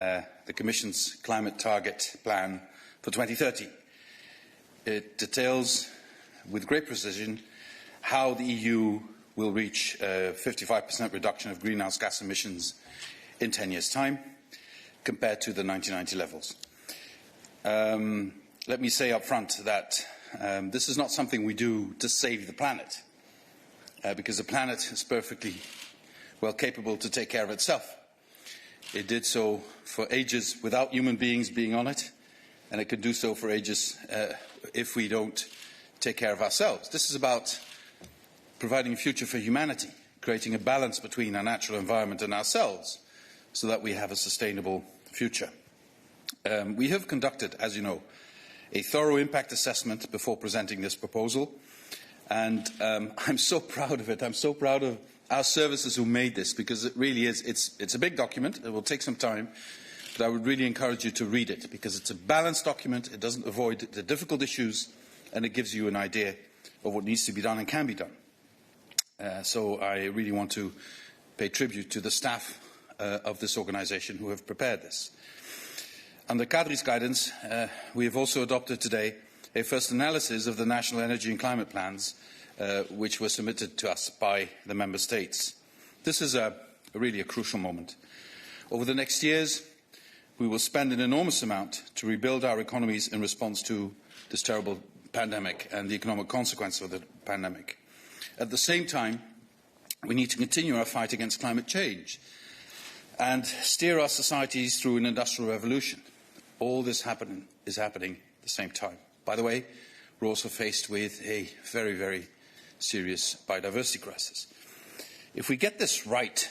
the Commission's climate target plan for 2030. It details with great precision how the EU will reach a 55% reduction of greenhouse gas emissions in 10 years' time compared to the 1990 levels. Let me say up front that this is not something we do to save the planet, because the planet is perfectly well capable to take care of itself. It did so for ages without human beings being on it, and it could do so for ages if we don't take care of ourselves. This is about providing a future for humanity, creating a balance between our natural environment and ourselves so that we have a sustainable future. We have conducted, as you know, a thorough impact assessment before presenting this proposal, and I'm so proud of it. I'm so proud of our services who made this, because it really is, it's a big document. It will take some time, but I would really encourage you to read it, because it's a balanced document. It doesn't avoid the difficult issues, and it gives you an idea of what needs to be done and can be done. So I really want to pay tribute to the staff of this organisation who have prepared this. Under Kadri's guidance, we have also adopted today a first analysis of the national energy and climate plans which were submitted to us by the Member States. This is really a crucial moment. Over the next years, we will spend an enormous amount to rebuild our economies in response to this terrible pandemic and the economic consequences of the pandemic. At the same time, we need to continue our fight against climate change and steer our societies through an industrial revolution. All this is happening at the same time. By the way, we're also faced with a very, very serious biodiversity crisis. If we get this right,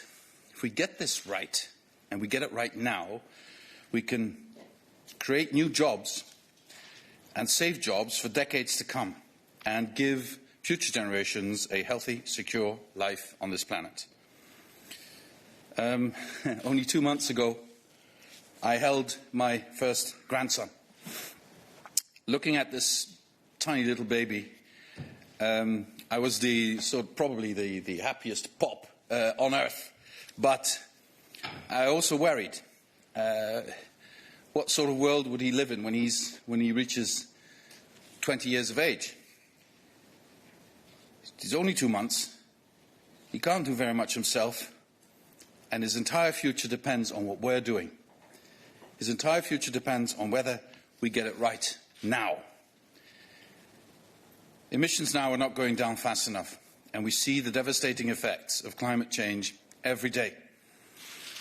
and we get it right now, we can create new jobs and save jobs for decades to come and give future generations a healthy, secure life on this planet. Only 2 months ago, I held my first grandson. Looking at this tiny little baby, I was probably the happiest pop on earth, but I also worried. What sort of world would he live in when he reaches 20 years of age? He's only 2 months. He can't do very much himself, and his entire future depends on what we're doing. His entire future depends on whether we get it right now. Emissions now are not going down fast enough, and we see the devastating effects of climate change every day.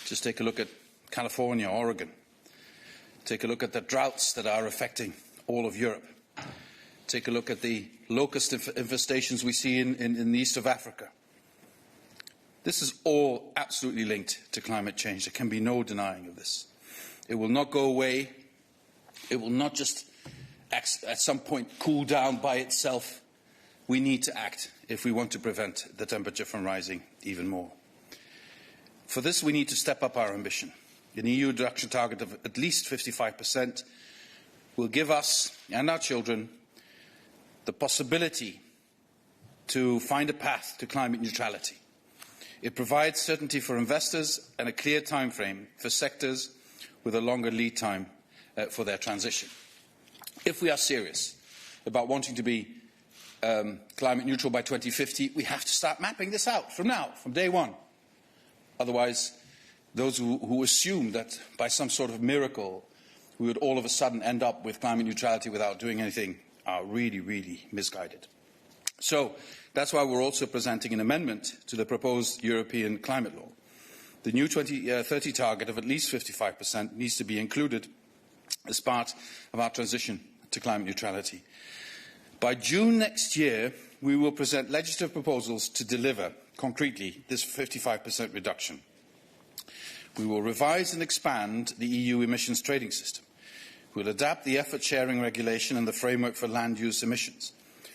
Just take a look at California, Oregon. Take a look at the droughts that are affecting all of Europe. Take a look at the locust infestations we see in the east of Africa. This is all absolutely linked to climate change. There can be no denying of this. It will not go away. It will not just at some point cool down by itself. We need to act if we want to prevent the temperature from rising even more. For this, we need to step up our ambition. An EU reduction target of at least 55% will give us and our children the possibility to find a path to climate neutrality. It provides certainty for investors and a clear time frame for sectors with a longer lead time for their transition. If we are serious about wanting to be climate neutral by 2050, we have to start mapping this out from now, from day one. Otherwise, those who assume that by some sort of miracle we would all of a sudden end up with climate neutrality without doing anything are really, really misguided. So that's why we're also presenting an amendment to the proposed European climate law. The new 2030 target of at least 55% needs to be included as part of our transition to climate neutrality. By June next year, we will present legislative proposals to deliver concretely this 55% reduction. We will revise and expand the EU emissions trading system. We will adapt the effort sharing regulation and the framework for land use emissions.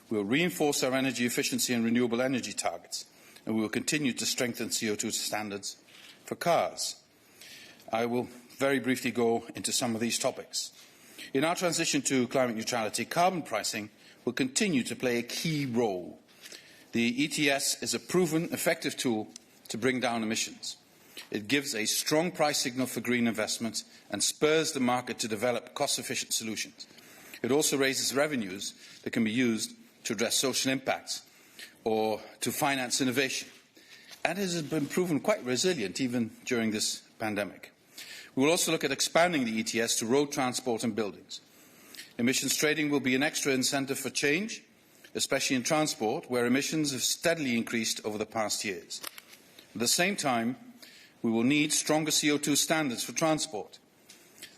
We will reinforce our energy efficiency and renewable energy targets, and we will continue to strengthen CO2 standards for cars. I will very briefly go into some of these topics. In our transition to climate neutrality, carbon pricing will continue to play a key role. The ETS is a proven, effective tool to bring down emissions. It gives a strong price signal for green investment and spurs the market to develop cost-efficient solutions. It also raises revenues that can be used to address social impacts or to finance innovation. And it has been proven quite resilient even during this pandemic. We will also look at expanding the ETS to road transport and buildings. Emissions trading will be an extra incentive for change, especially in transport, where emissions have steadily increased over the past years. At the same time, we will need stronger CO2 standards for transport.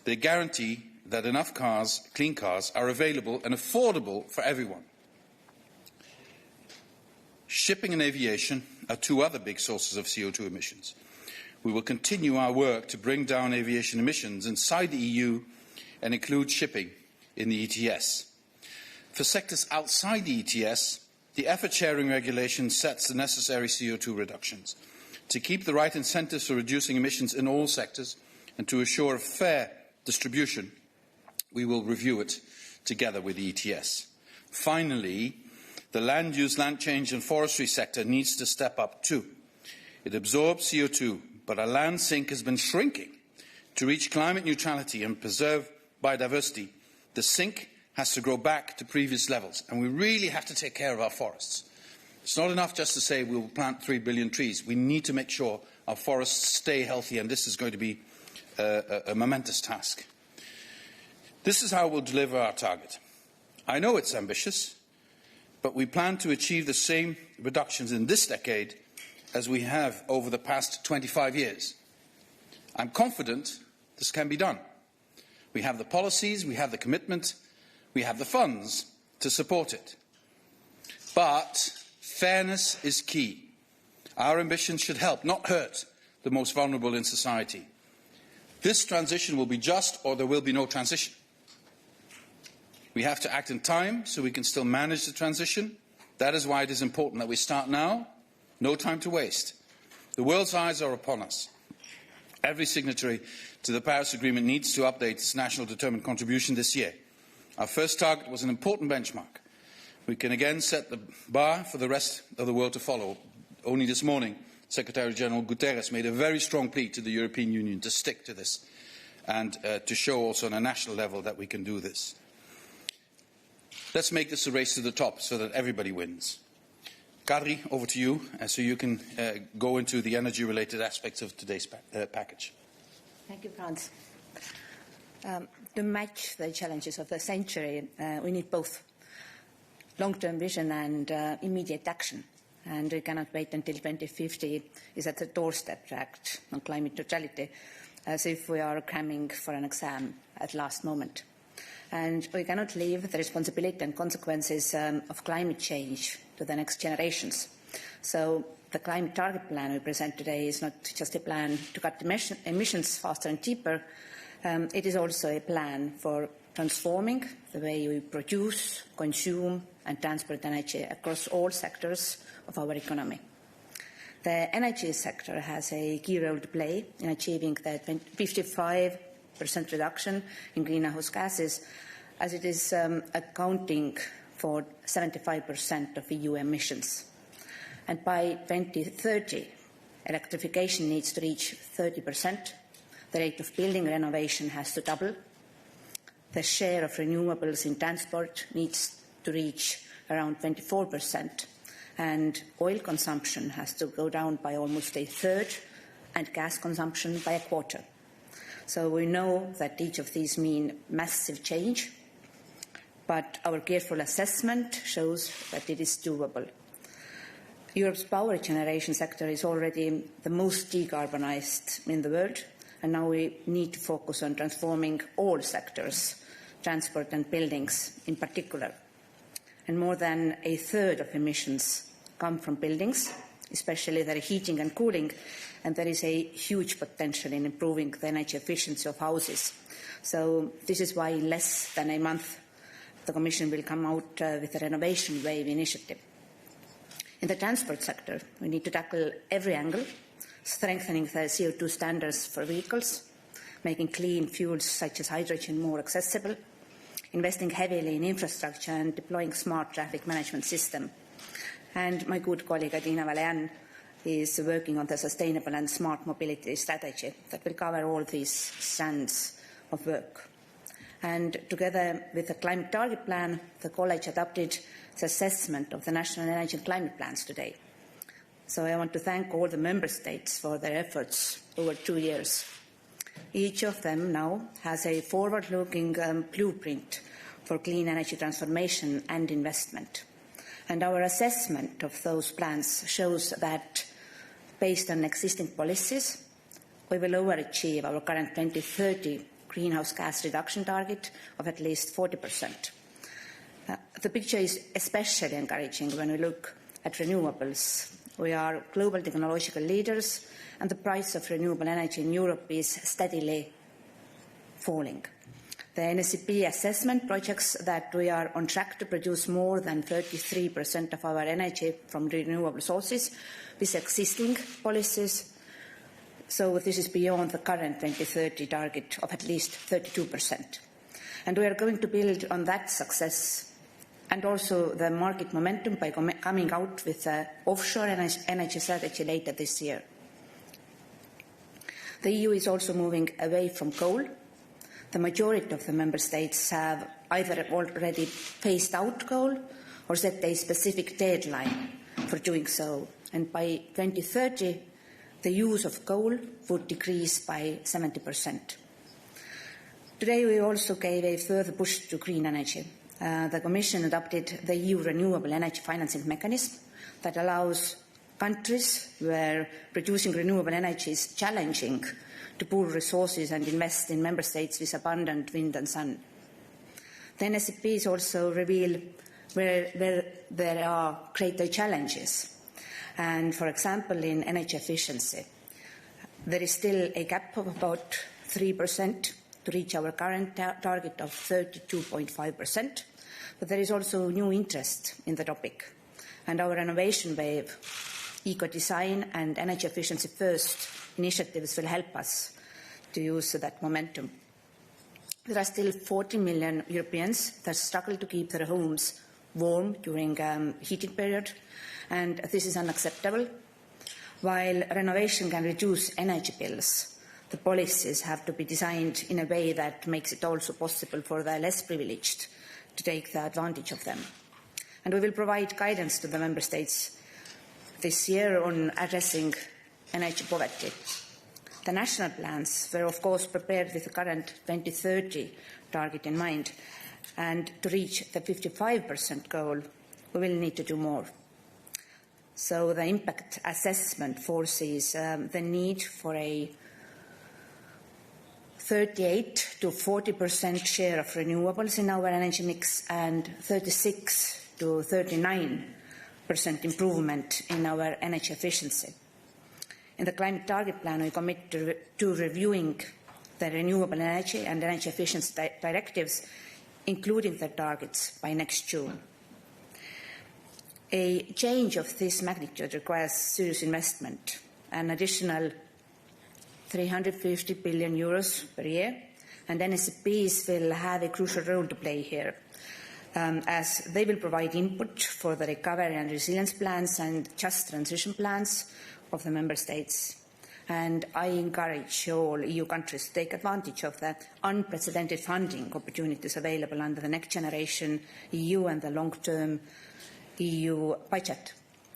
They guarantee that enough cars, clean cars, are available and affordable for everyone. Shipping and aviation are two other big sources of CO2 emissions. We will continue our work to bring down aviation emissions inside the EU and include shipping in the ETS. For sectors outside the ETS, the effort-sharing regulation sets the necessary CO2 reductions. To keep the right incentives for reducing emissions in all sectors and to assure a fair distribution, we will review it together with the ETS. Finally, the land use, land change and forestry sector needs to step up too. It absorbs CO2, but our land sink has been shrinking. To reach climate neutrality and preserve biodiversity, the sink has to grow back to previous levels, and we really have to take care of our forests. It's not enough just to say we will plant 3 billion trees. We need to make sure our forests stay healthy, and this is going to be a momentous task. This is how we'll deliver our target. I know it's ambitious, but we plan to achieve the same reductions in this decade as we have over the past 25 years. I'm confident this can be done. We have the policies, we have the commitment, we have the funds to support it. But fairness is key. Our ambitions should help, not hurt, the most vulnerable in society. This transition will be just, or there will be no transition. We have to act in time so we can still manage the transition. That is why it is important that we start now. No time to waste. The world's eyes are upon us. Every signatory to the Paris Agreement needs to update its national determined contribution this year. Our first target was an important benchmark. We can again set the bar for the rest of the world to follow. Only this morning, Secretary-General Guterres made a very strong plea to the European Union to stick to this and to show also on a national level that we can do this. Let's make this a race to the top so that everybody wins. Kadri, over to you, so you can go into the energy-related aspects of today's package. Thank you, Frans. To match the challenges of the century, we need both long-term vision and immediate action. And we cannot wait until 2050 is at the doorstep to act on climate neutrality, as if we are cramming for an exam at last moment. And we cannot leave the responsibility and consequences of climate change to the next generations. So the climate target plan we present today is not just a plan to cut emissions faster and cheaper. It is also a plan for transforming the way we produce, consume and transport energy across all sectors of our economy. The energy sector has a key role to play in achieving the 55% reduction in greenhouse gases, as it is accounting for 75% of EU emissions. And by 2030, electrification needs to reach 30%. The rate of building renovation has to double. The share of renewables in transport needs to reach around 24%. And oil consumption has to go down by almost a third, and gas consumption by a quarter. So we know that each of these mean massive change, but our careful assessment shows that it is doable. Europe's power generation sector is already the most decarbonized in the world, and now we need to focus on transforming all sectors, transport and buildings in particular. And more than a third of emissions come from buildings, especially their heating and cooling, and there is a huge potential in improving the energy efficiency of houses. So this is why in less than a month the Commission will come out with a renovation wave initiative. In the transport sector, we need to tackle every angle, strengthening the CO2 standards for vehicles, making clean fuels such as hydrogen more accessible, investing heavily in infrastructure and deploying smart traffic management system. And my good colleague Adina Valean is working on the sustainable and smart mobility strategy that will cover all these strands of work. And together with the climate target plan, the College adopted the assessment of the national energy and climate plans today. So I want to thank all the member states for their efforts over 2 years. Each of them now has a forward-looking blueprint for clean energy transformation and investment. And our assessment of those plans shows that, based on existing policies, we will overachieve our current 2030 greenhouse gas reduction target of at least 40%. The picture is especially encouraging when we look at renewables. We are global technological leaders, and the price of renewable energy in Europe is steadily falling. The NSCP assessment projects that we are on track to produce more than 33% of our energy from renewable sources with existing policies. So this is beyond the current 2030 target of at least 32%. And we are going to build on that success and also the market momentum by coming out with an offshore energy strategy later this year. The EU is also moving away from coal. The majority of the member states have either already phased out coal or set a specific deadline for doing so. And by 2030, the use of coal would decrease by 70%. Today, we also gave a further push to green energy. The Commission adopted the EU Renewable Energy Financing Mechanism that allows countries where producing renewable energy is challenging to pool resources and invest in member states with abundant wind and sun. The NSCPs also reveal where there are greater challenges. And, for example, in energy efficiency, there is still a gap of about 3% to reach our current target of 32.5%. But there is also new interest in the topic. And our innovation wave, eco-design and energy efficiency first initiatives will help us to use that momentum. There are still 40 million Europeans that struggle to keep their homes warm during heating period, and this is unacceptable. While renovation can reduce energy bills, the policies have to be designed in a way that makes it also possible for the less privileged to take the advantage of them. And we will provide guidance to the member states this year on addressing energy poverty. The national plans were, of course, prepared with the current 2030 target in mind, and to reach the 55% goal, we will need to do more. So the impact assessment foresees the need for a 38 to 40% share of renewables in our energy mix and 36 to 39% improvement in our energy efficiency. In the climate target plan, we commit to reviewing the renewable energy and energy efficiency directives, including their targets, by next June. A change of this magnitude requires serious investment, an additional 350 billion euros per year, and NSCPs will have a crucial role to play here, as they will provide input for the recovery and resilience plans and just transition plans of the member states. And I encourage all EU countries to take advantage of the unprecedented funding opportunities available under the Next Generation EU and the long-term EU budget.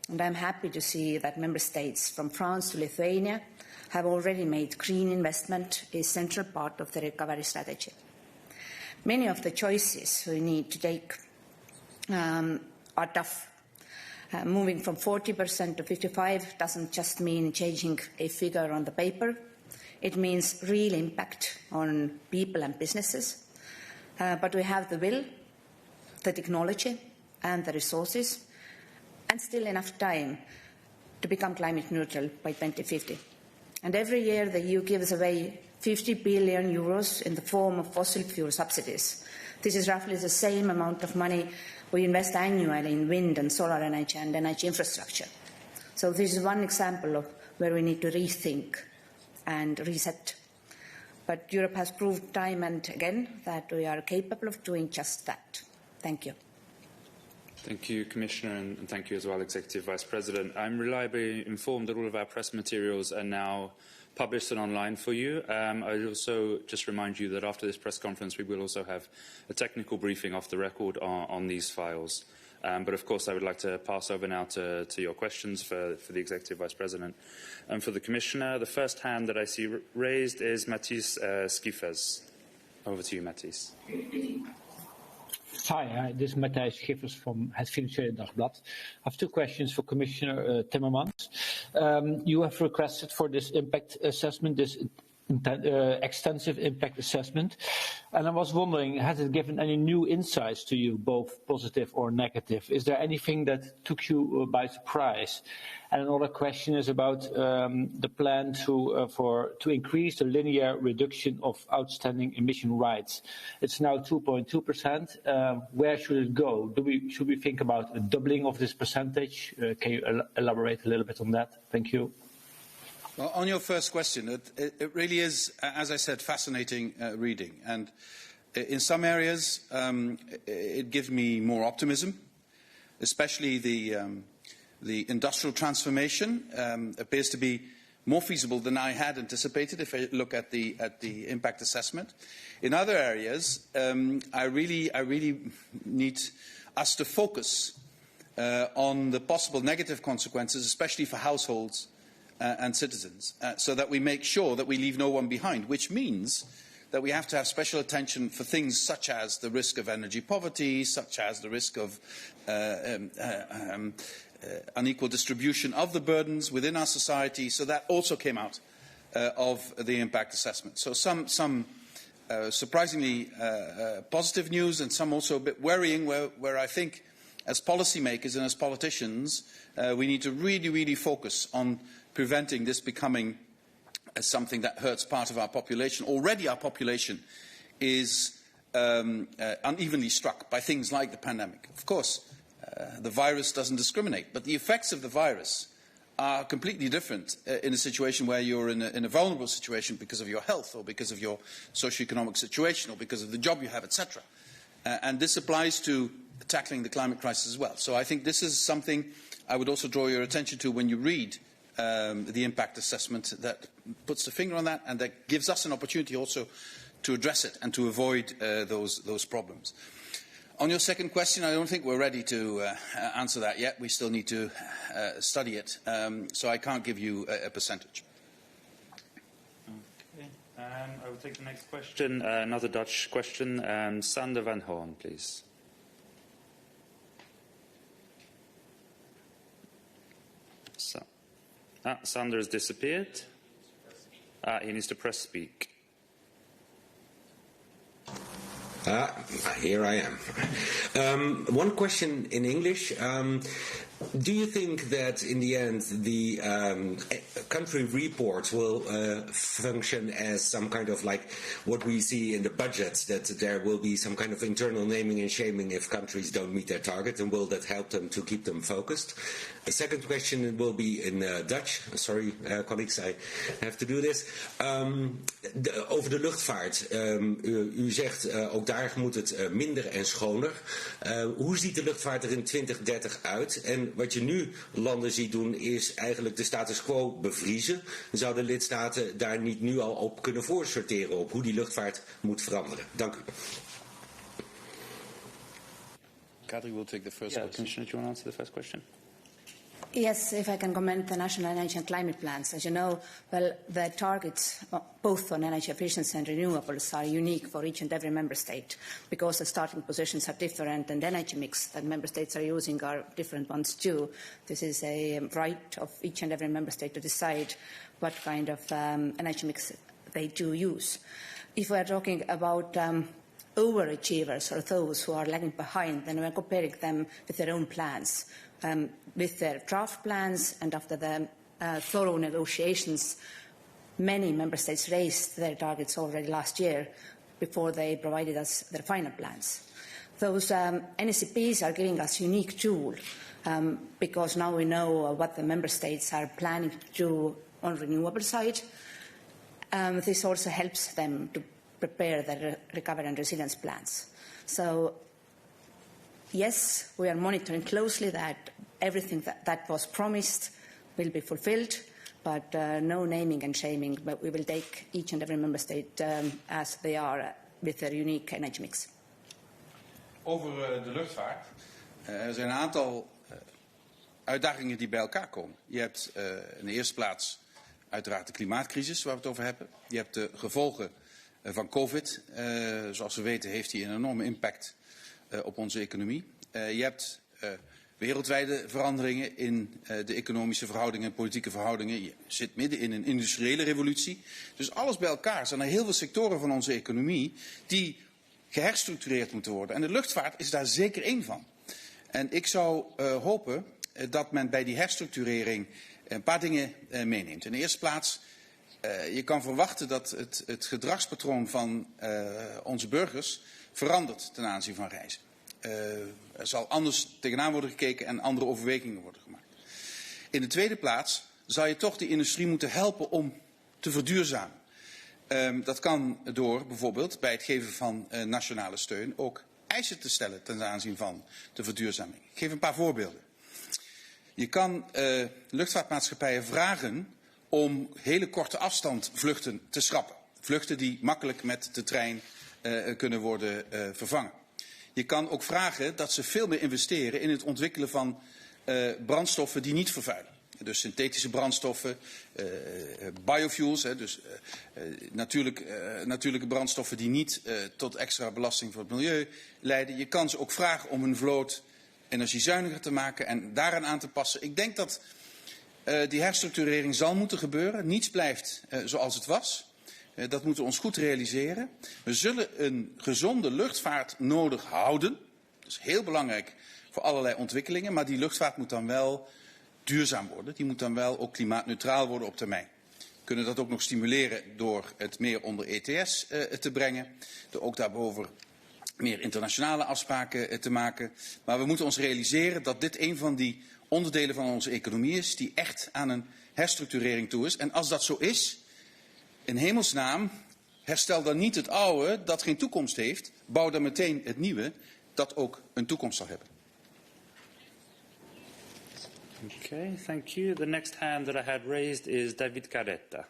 And I'm happy to see that member states from France to Lithuania have already made green investment a central part of the recovery strategy. Many of the choices we need to take are tough. Moving from 40% to 55% doesn't just mean changing a figure on the paper. It means real impact on people and businesses. But we have the will, the technology, and the resources, and still enough time to become climate neutral by 2050. And every year the EU gives away 50 billion euros in the form of fossil fuel subsidies. This is roughly the same amount of money we invest annually in wind and solar energy and energy infrastructure. So this is one example of where we need to rethink and reset. But Europe has proved time and again that we are capable of doing just that. Thank you. Thank you, Commissioner, and thank you as well, Executive Vice President. I'm reliably informed that all of our press materials are now published and online for you. I also just remind you that after this press conference, we will also have a technical briefing off the record on these files. But of course, I would like to pass over now to your questions for the Executive Vice President. And for the Commissioner, the first hand that I see raised is MATHIS SCHIFFERS. Over to you, MATHIS. Hi, this is Matthijs Schiffers from het Financiële Dagblad. I have two questions for Commissioner Timmermans. You have requested for this impact assessment, this extensive impact assessment, and I was wondering, has it given any new insights to you, both positive or negative? Is there anything that took you by surprise? And another question is about the plan to increase the linear reduction of outstanding emission rights. It's now 2.2%. Where should it go? Should we think about a doubling of this percentage? Can you elaborate a little bit on that? Thank you. Well, on your first question, it really is, as I said, fascinating reading. And in some areas, it gives me more optimism, especially the industrial transformation appears to be more feasible than I had anticipated if I look at the impact assessment. In other areas, I really need us to focus on the possible negative consequences, especially for households and citizens, so that we make sure that we leave no one behind, which means that we have to have special attention for things such as the risk of energy poverty, such as the risk of unequal distribution of the burdens within our society. So that also came out of the impact assessment. So some surprisingly positive news, and some also a bit worrying, where I think as policymakers and as politicians we need to really focus on preventing this becoming something that hurts part of our population. Already our population is unevenly struck by things like the pandemic. Of course, the virus doesn't discriminate, but the effects of the virus are completely different in a situation where you're in a vulnerable situation because of your health or because of your socio-economic situation or because of the job you have, etc. And this applies to tackling the climate crisis as well. So I think this is something I would also draw your attention to when you read the impact assessment, that puts the finger on that and that gives us an opportunity also to address it and to avoid those problems. On your second question, I don't think we're ready to answer that yet. We still need to study it, so I can't give you a percentage. Okay. I will take the next question, another Dutch question. Sander van Hoorn, please. Sander has disappeared. He needs to press speak. Here I am. One question in English. Do you think that in the end the country reports will function as some kind of like what we see in the budgets, that there will be some kind of internal naming and shaming if countries don't meet their target, and will that help them to keep them focused? The second question will be in Dutch. Sorry, colleagues, I have to do this. Over de luchtvaart. U zegt ook daar moet het minder en schoner. Hoe ziet de luchtvaart er in 2030 uit? En wat je nu landen ziet doen is eigenlijk de status quo bevriezen. Zouden lidstaten daar niet nu al op kunnen voorsorteren op hoe die luchtvaart moet veranderen? Dank u. Kadri will take the first question. Commissioner, do you want to answer the first question? Yes, if I can comment the national energy and climate plans. As you know, well, the targets, both on energy efficiency and renewables, are unique for each and every member state because the starting positions are different and the energy mix that member states are using are different ones too. This is a right of each and every member state to decide what kind of energy mix they do use. If we are talking about overachievers or those who are lagging behind, then we are comparing them with their own plans. With their draft plans, and after the thorough negotiations, many member states raised their targets already last year before they provided us their final plans. Those NCPs are giving us a unique tool because now we know what the member states are planning to do on the renewable side. This also helps them to prepare their recovery and resilience plans. So yes, we are monitoring closely that everything that was promised will be fulfilled, but no naming and shaming, but we will take each and every member state as they are with their unique energy mix. Over de luchtvaart. Er zijn een aantal uitdagingen die bij elkaar komen. Je hebt in de eerste plaats uiteraard de klimaatcrisis waar we het over hebben. Je hebt de gevolgen van COVID. Zoals we weten heeft die een enorme impact op onze economie. Je hebt wereldwijde veranderingen in de economische verhoudingen en politieke verhoudingen. Je zit midden in een industriële revolutie. Dus alles bij elkaar zijn er heel veel sectoren van onze economie die geherstructureerd moeten worden. En de luchtvaart is daar zeker één van. En ik zou hopen dat men bij die herstructurering een paar dingen meeneemt. In de eerste plaats, je kan verwachten dat het gedragspatroon van onze burgers verandert ten aanzien van reizen. Er zal anders tegenaan worden gekeken en andere overwegingen worden gemaakt. In de tweede plaats zal je toch de industrie moeten helpen om te verduurzamen. Dat kan door bijvoorbeeld bij het geven van nationale steun ook eisen te stellen ten aanzien van de verduurzaming. Ik geef een paar voorbeelden. Je kan luchtvaartmaatschappijen vragen om hele korte afstand vluchten te schrappen. Vluchten die makkelijk met de trein kunnen worden vervangen. Je kan ook vragen dat ze veel meer investeren in het ontwikkelen van brandstoffen die niet vervuilen. Dus synthetische brandstoffen, biofuels, dus natuurlijke brandstoffen die niet tot extra belasting voor het milieu leiden. Je kan ze ook vragen om hun vloot energiezuiniger te maken en daaraan aan te passen. Ik denk dat die herstructurering zal moeten gebeuren. Niets blijft zoals het was. Dat moeten we ons goed realiseren. We zullen een gezonde luchtvaart nodig houden. Dat is heel belangrijk voor allerlei ontwikkelingen. Maar die luchtvaart moet dan wel duurzaam worden. Die moet dan wel ook klimaatneutraal worden op termijn. We kunnen dat ook nog stimuleren door het meer onder ETS te brengen. Door ook daarboven meer internationale afspraken te maken. Maar we moeten ons realiseren dat dit een van die onderdelen van onze economie is die echt aan een herstructurering toe is. En als dat zo is, in hemelsnaam, herstel dan niet het oude dat geen toekomst heeft. Bouw dan meteen het nieuwe dat ook een toekomst zal hebben. Okay, thank you. The next hand that I had raised is David CARRETTA.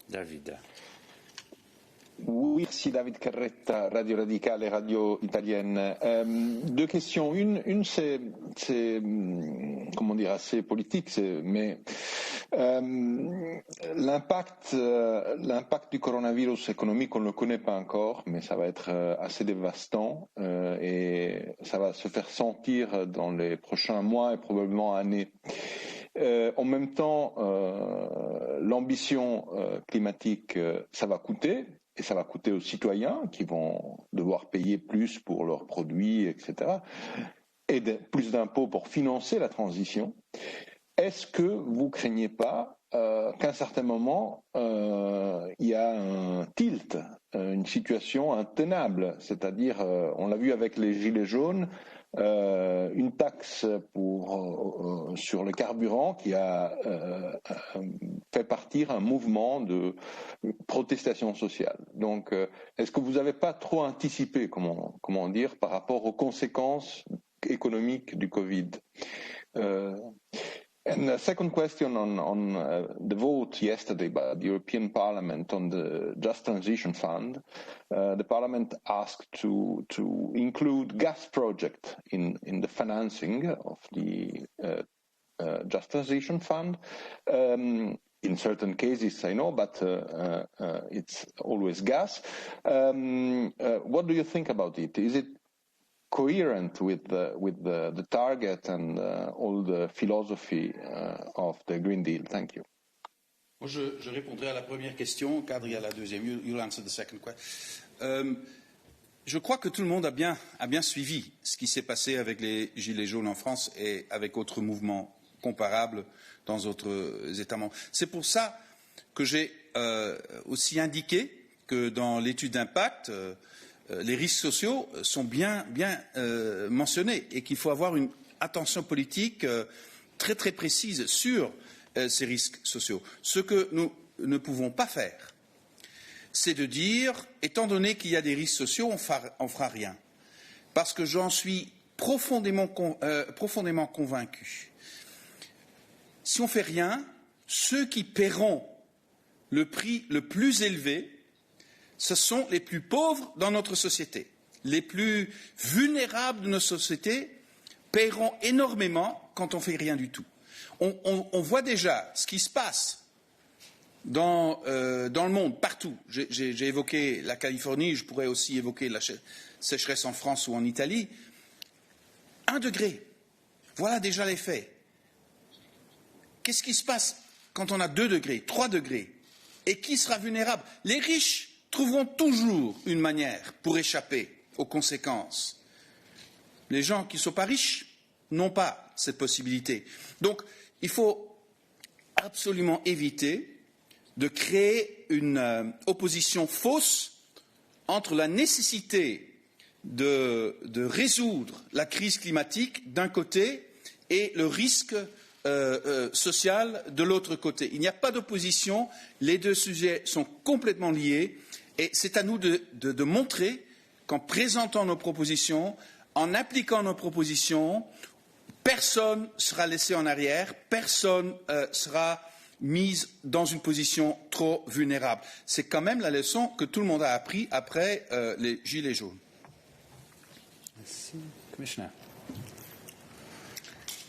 David. Oui, merci David CARRETTA, Radio Radicale, radio italienne. Deux questions. Une c'est comment dire, assez politique, mais l'impact du coronavirus économique, on ne le connaît pas encore, mais ça va être assez dévastant et ça va se faire sentir dans les prochains mois et probablement années. En même temps, l'ambition climatique, ça va coûter. Et ça va coûter aux citoyens qui vont devoir payer plus pour leurs produits, etc. Et plus d'impôts pour financer la transition. Est-ce que vous craignez pas qu'à un certain moment, il y a un tilt, une situation intenable? C'est-à-dire, on l'a vu avec les gilets jaunes, une taxe sur le carburant qui a fait partir un mouvement de protestation sociale. Donc, est-ce que vous n'avez pas trop anticipé, comment dire, par rapport aux conséquences économiques du Covid? And the second question on the vote yesterday by the European Parliament on the Just Transition Fund. The Parliament asked to include gas projects in the financing of the Just Transition Fund. In certain cases, I know, but it's always gas. What do you think about it? Is it coherent with the target and all the philosophy of the Green Deal? Thank you. Je répondrai à la première question, Kadri à la deuxième. You'll answer the second question. Je crois que tout le monde a bien suivi ce qui s'est passé avec les Gilets jaunes en France et avec autres mouvements comparables dans d'autres États membres. C'est pour ça que j'ai aussi indiqué que dans l'étude d'impact, les risques sociaux sont bien mentionnés et qu'il faut avoir une attention politique très très précise sur ces risques sociaux. Ce que nous ne pouvons pas faire, c'est de dire, étant donné qu'il y a des risques sociaux, on fera rien. Parce que j'en suis profondément convaincus. Si on ne fait rien, ceux qui paieront le prix le plus élevé, ce sont les plus pauvres dans notre société. Les plus vulnérables de notre société paieront énormément quand on ne fait rien du tout. On voit déjà ce qui se passe dans le monde, partout. J'ai évoqué la Californie, je pourrais aussi évoquer la sécheresse en France ou en Italie. 1 degré, voilà déjà les faits. Qu'est-ce qui se passe quand on a 2 degrés, 3 degrés? Et qui sera vulnérable? Les riches trouveront toujours une manière pour échapper aux conséquences. Les gens qui ne sont pas riches n'ont pas cette possibilité. Donc, il faut absolument éviter de créer une opposition fausse entre la nécessité de résoudre la crise climatique d'un côté et le risque social de l'autre côté. Il n'y a pas d'opposition, les deux sujets sont complètement liés et c'est à nous de montrer qu'en présentant nos propositions, en appliquant nos propositions, personne ne sera laissé en arrière, personne sera mise dans une position trop vulnérable. C'est quand même la leçon que tout le monde a appris après les Gilets jaunes. Merci. Commissioner.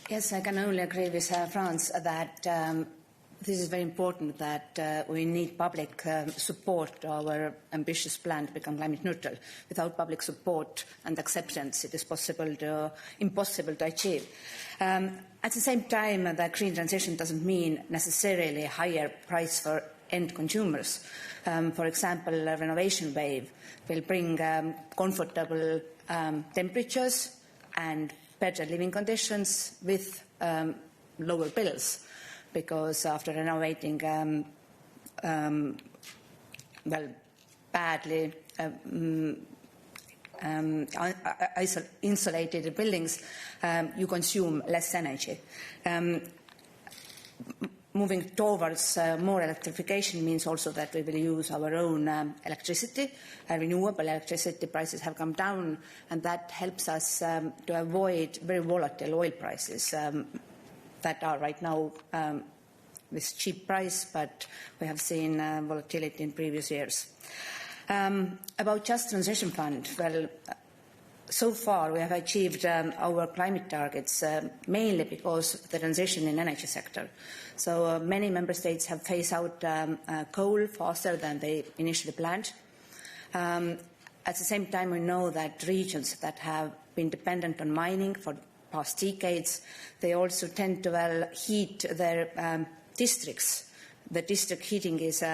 Yes, I can only agree with Frans that this is very important that we need public support to our ambitious plan to become climate neutral. Without public support and acceptance, it is impossible to achieve. At the same time, the green transition doesn't mean necessarily a higher price for end consumers. For example, a renovation wave will bring comfortable temperatures and better living conditions with lower bills, because after renovating badly insulated buildings, you consume less energy. Moving towards more electrification means also that we will use our own electricity. Renewable electricity prices have come down, and that helps us to avoid very volatile oil prices that are right now with cheap price, but we have seen volatility in previous years. About Just Transition Fund, well, so far we have achieved our climate targets mainly because of the transition in energy sector. So many member states have phased out coal faster than they initially planned. At the same time, we know that regions that have been dependent on mining for the past decades, they also tend to heat their districts. The district heating is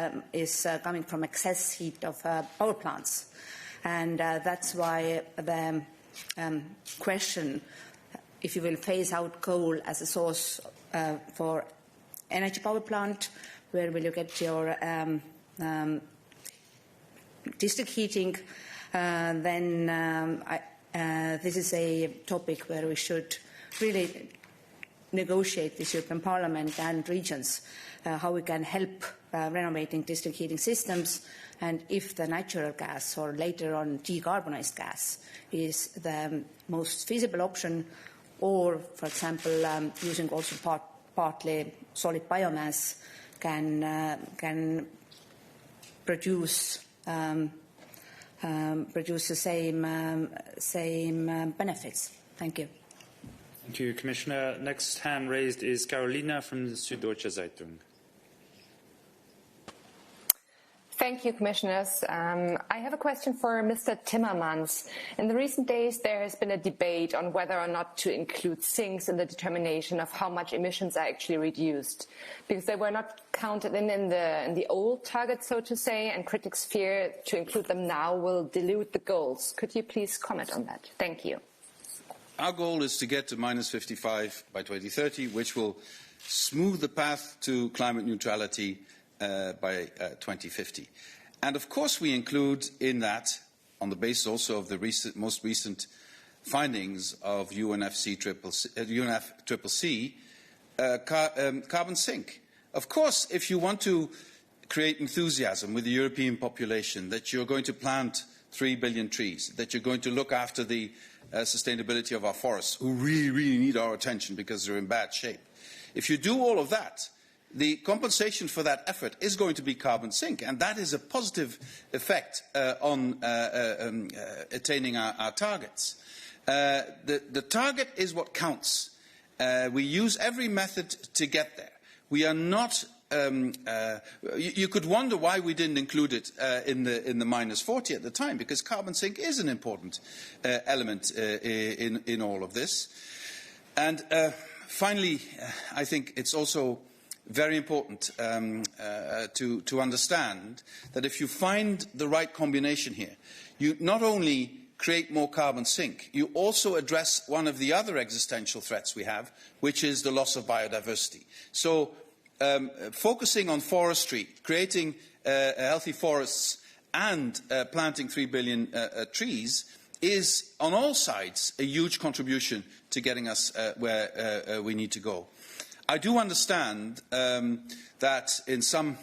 coming from excess heat of power plants. And that's why the question, if you will phase out coal as a source for energy power plant, where will you get your district heating, then this is a topic where we should really negotiate with European Parliament and regions how we can help renovating district heating systems, and if the natural gas or later on decarbonized gas is the most feasible option, or, for example, using also partly solid biomass can produce the same benefits. Thank you. Thank you, Commissioner. Next hand raised is Carolina from the Süddeutsche Zeitung. Thank you, Commissioners. I have a question for Mr. Timmermans. In the recent days, there has been a debate on whether or not to include sinks in the determination of how much emissions are actually reduced, because they were not counted in the old target, so to say, and critics fear to include them now will dilute the goals. Could you please comment on that? Thank you. Our goal is to get to -55 by 2030, which will smooth the path to climate neutrality by 2050. And of course we include in that, on the basis also of the most recent findings of UNFCCC, carbon sink. Of course, if you want to create enthusiasm with the European population that you're going to plant 3 billion trees, that you're going to look after the sustainability of our forests, who really, really need our attention because they're in bad shape. If you do all of that, the compensation for that effort is going to be carbon sink, and that is a positive effect on attaining our targets. The target is what counts. We use every method to get there. We are not. You could wonder why we didn't include it in the -40 at the time, because carbon sink is an important element in all of this. And finally, I think it's also very important to understand that if you find the right combination here, you not only create more carbon sink, you also address one of the other existential threats we have, which is the loss of biodiversity. So focusing on forestry, creating healthy forests and planting 3 billion trees is on all sides a huge contribution to getting us where we need to go. I do understand that in some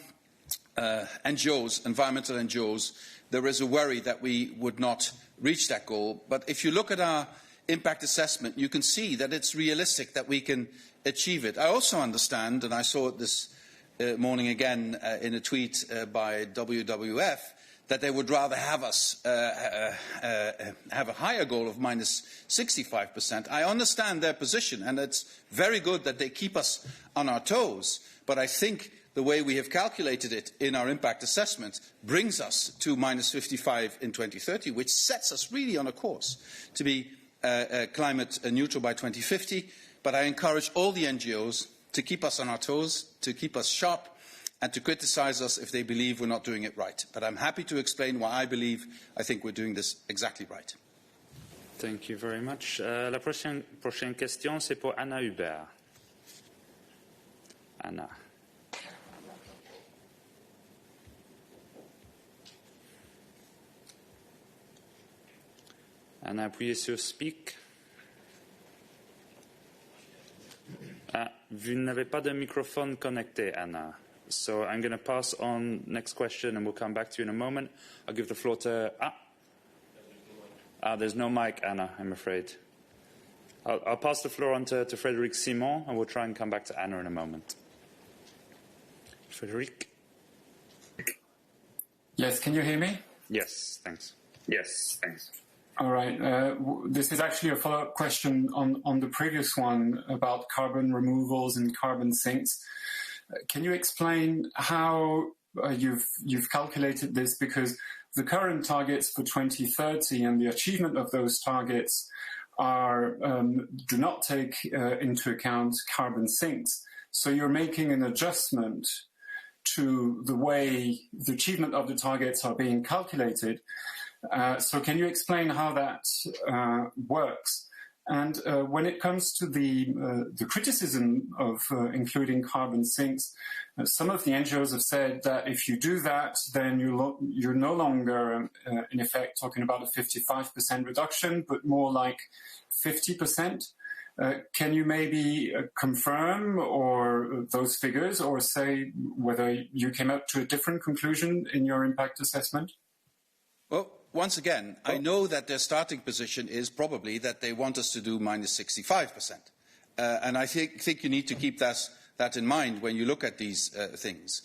NGOs, environmental NGOs, there is a worry that we would not reach that goal. But if you look at our impact assessment, you can see that it's realistic that we can achieve it. I also understand, and I saw it this morning again in a tweet by WWF, that they would rather have us have a higher goal of -65%. I understand their position, and it's very good that they keep us on our toes, but I think the way we have calculated it in our impact assessment brings us to -55 in 2030, which sets us really on a course to be climate neutral by 2050. But I encourage all the NGOs to keep us on our toes, to keep us sharp, and to criticise us if they believe we're not doing it right. But I'm happy to explain why I think we're doing this exactly right. Thank you very much. La prochaine question, c'est pour Anna Hubert. Anna. Anna, appuyez sur Speak. Ah, vous n'avez pas de microphone connecté, Anna. So I'm going to pass on next question and we'll come back to you in a moment. I'll give the floor to... there's no mic, Anna, I'm afraid. I'll pass the floor on to Frédéric Simon and we'll try and come back to Anna in a moment. Frédéric? Yes, can you hear me? Yes, thanks. Yes, thanks. All right. This is actually a follow-up question on the previous one about carbon removals and carbon sinks. Can you explain how you've calculated this? Because the current targets for 2030 and the achievement of those targets do not take into account carbon sinks. So you're making an adjustment to the way the achievement of the targets are being calculated. So can you explain how that works? And when it comes to the criticism of including carbon sinks, some of the NGOs have said that if you do that, then you're no longer, in effect, talking about a 55% reduction, but more like 50%. Can you maybe confirm or those figures, or say whether you came up to a different conclusion in your impact assessment? Well, once again, I know that their starting position is probably that they want us to do -65%. And I think you need to keep that in mind when you look at these things.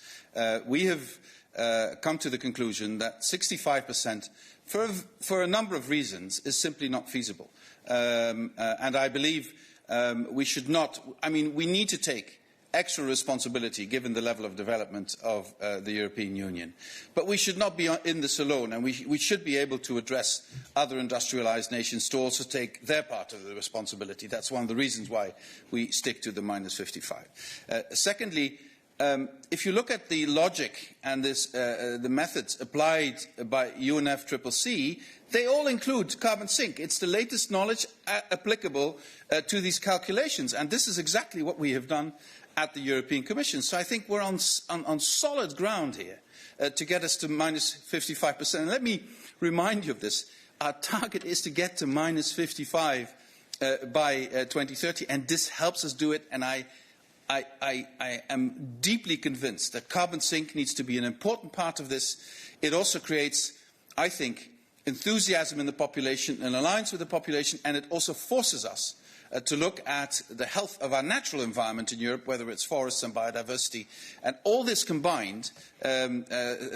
We have come to the conclusion that 65%, for a number of reasons, is simply not feasible. And I believe we should not, we need to take extra responsibility given the level of development of the European Union. But we should not be in this alone, and we should be able to address other industrialised nations to also take their part of the responsibility. That's one of the reasons why we stick to the -55. Secondly, if you look at the logic and the methods applied by UNFCCC, they all include carbon sink. It's the latest knowledge applicable to these calculations, and this is exactly what we have done at the European Commission. So I think we're on solid ground here to get us to -55%. And let me remind you of this. Our target is to get to -55 by 2030, and this helps us do it. And I am deeply convinced that carbon sink needs to be an important part of this. It also creates, I think, enthusiasm in the population, an alliance with the population, and it also forces us to look at the health of our natural environment in Europe, whether it's forests and biodiversity. And all this combined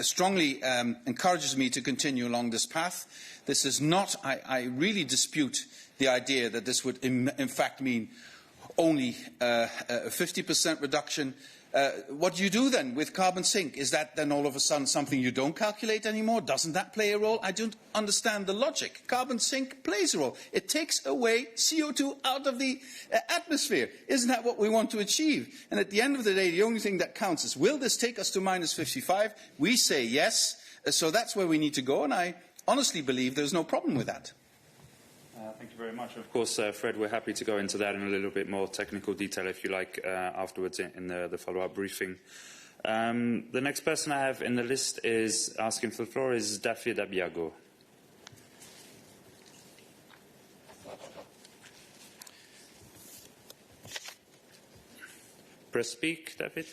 strongly encourages me to continue along this path. This is not, I really dispute the idea that this would in fact mean only a 50% reduction. What do you do then with carbon sink? Is that then all of a sudden something you don't calculate anymore? Doesn't that play a role? I don't understand the logic. Carbon sink plays a role. It takes away CO2 out of the atmosphere. Isn't that what we want to achieve? And at the end of the day, the only thing that counts is, will this take us to minus 55? We say yes. So that's where we need to go. And I honestly believe there's no problem with that. Thank you very much. Of course, Fred, we're happy to go into that in a little bit more technical detail, if you like, afterwards in the follow-up briefing. The next person I have in the list is asking for the floor is David Abiago. Press speak, David.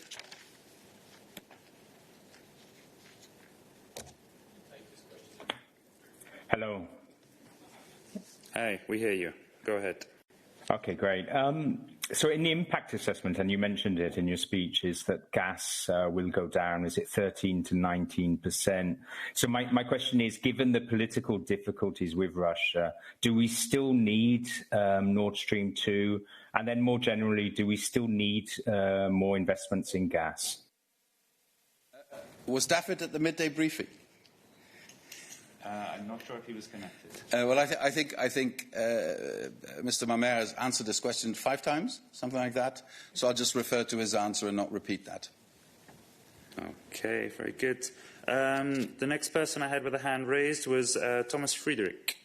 Hello. Hey, we hear you. Go ahead. Okay, great. So in the impact assessment, and you mentioned it in your speech, is that gas will go down, is it 13 to 19%? So my question is, given the political difficulties with Russia, do we still need Nord Stream 2? And then more generally, do we still need more investments in gas? Was David at the midday briefing? I'm not sure if he was connected. Well, I think Mr. Mamer has answered this question 5 times, something like that. So I'll just refer to his answer and not repeat that. Okay, very good. The next person I had with a hand raised was Thomas Friedrich.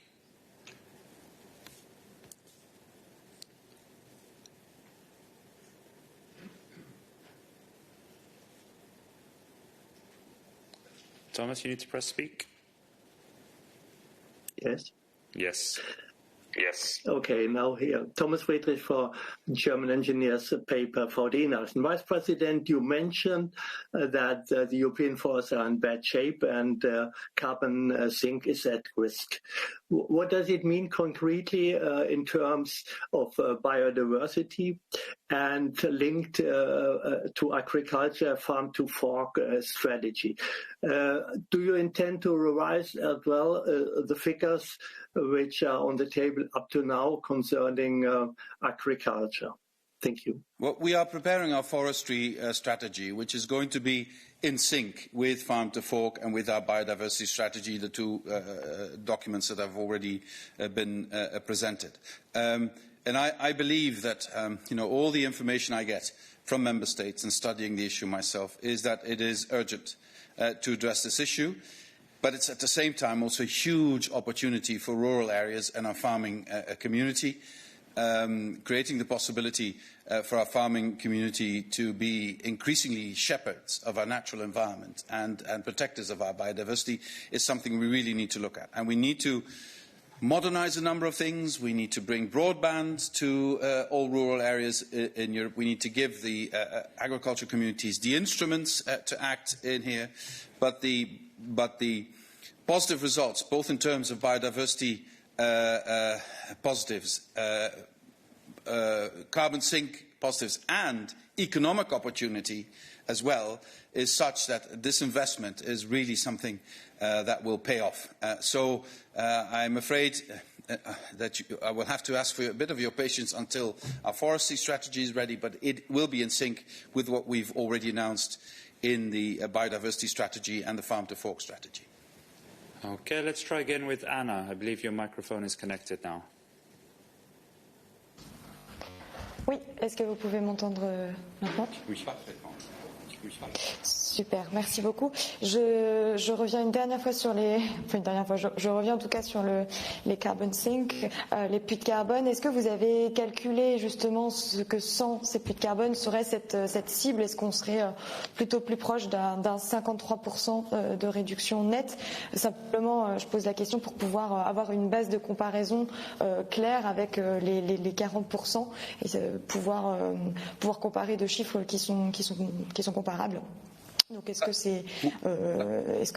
Thomas, you need to press speak. Yes. Yes. Yes. Okay, now here. Thomas Friedrich for German Engineers paper for the Inhalten. Vice President, you mentioned that the European forests are in bad shape and carbon sink is at risk. What does it mean concretely in terms of biodiversity and linked to agriculture farm to fork strategy? Do you intend to revise as well the figures which are on the table up to now concerning agriculture? Thank you. Well, we are preparing our forestry strategy, which is going to be in sync with Farm to Fork and with our biodiversity strategy, the 2 documents that have already been presented. And I believe that all the information I get from member states and studying the issue myself is that it is urgent to address this issue. But it's at the same time also a huge opportunity for rural areas and our farming community, creating the possibility for our farming community to be increasingly shepherds of our natural environment and protectors of our biodiversity is something we really need to look at. And we need to modernize a number of things. We need to bring broadband to all rural areas in Europe. We need to give the agricultural communities the instruments to act in here. But the positive results, both in terms of biodiversity positives, carbon sink positives, and economic opportunity as well, is such that this investment is really something that will pay off. So I'm afraid that I will have to ask for a bit of your patience until our forestry strategy is ready, but it will be in sync with what we've already announced in the biodiversity strategy and the farm to fork strategy. Okay, let's try again with Anna. I believe your microphone is connected now. Oui, est-ce que vous pouvez m'entendre maintenant? Oui, parfaitement. Super, merci beaucoup. Je reviens une dernière fois sur je reviens en tout cas sur les carbon sinks, les puits de carbone. Est-ce que vous avez calculé justement ce que sans ces puits de carbone serait cette cible? Est-ce qu'on serait plutôt plus proche d'un 53% de réduction nette? Simplement, je pose la question pour pouvoir avoir une base de comparaison claire avec les 40% et pouvoir comparer 2 chiffres qui sont comparables. Donc est-ce que